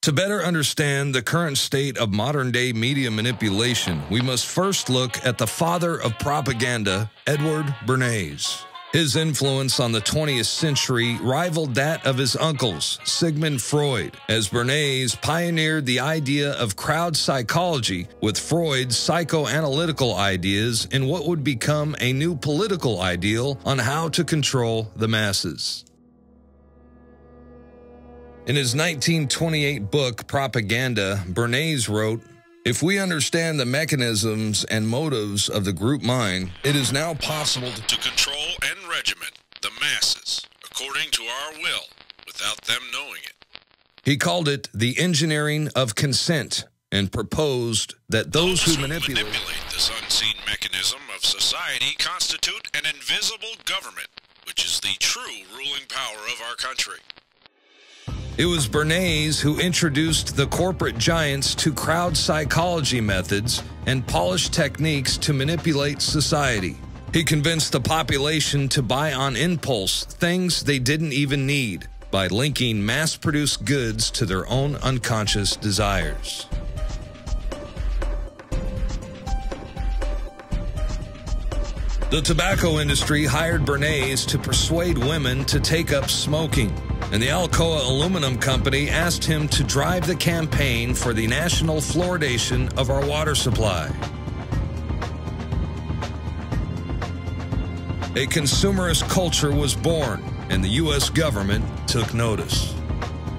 To better understand the current state of modern-day media manipulation, we must first look at the father of propaganda, Edward Bernays. His influence on the 20th century rivaled that of his uncles, Sigmund Freud, as Bernays pioneered the idea of crowd psychology with Freud's psychoanalytical ideas in what would become a new political ideal on how to control the masses. In his 1928 book, Propaganda, Bernays wrote, "If we understand the mechanisms and motives of the group mind, it is now possible to control and regiment the masses according to our will without them knowing it." He called it the engineering of consent and proposed that those who manipulate this unseen mechanism of society constitute an invisible government, which is the true ruling power of our country. It was Bernays who introduced the corporate giants to crowd psychology methods and polished techniques to manipulate society. He convinced the population to buy on impulse things they didn't even need by linking mass-produced goods to their own unconscious desires. The tobacco industry hired Bernays to persuade women to take up smoking, and the Alcoa Aluminum Company asked him to drive the campaign for the national fluoridation of our water supply. A consumerist culture was born, and the U.S. government took notice.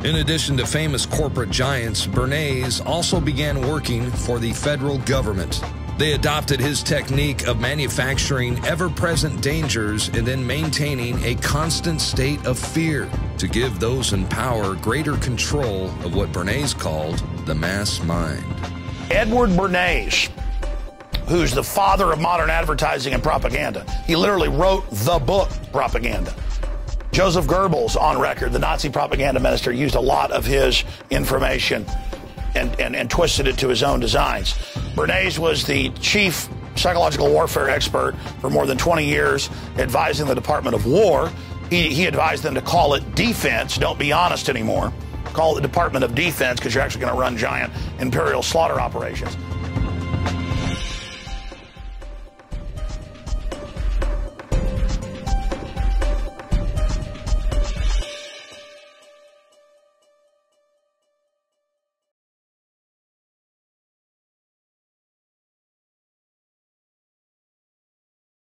In addition to famous corporate giants, Bernays also began working for the federal government. They adopted his technique of manufacturing ever-present dangers and then maintaining a constant state of fear to give those in power greater control of what Bernays called the mass mind. Edward Bernays, who's the father of modern advertising and propaganda, he literally wrote the book Propaganda. Joseph Goebbels, on record, the Nazi propaganda minister, used a lot of his information and twisted it to his own designs. Bernays was the chief psychological warfare expert for more than 20 years, advising the Department of War. He advised them to call it defense. Don't be honest anymore. Call it the Department of Defense, because you're actually going to run giant imperial slaughter operations.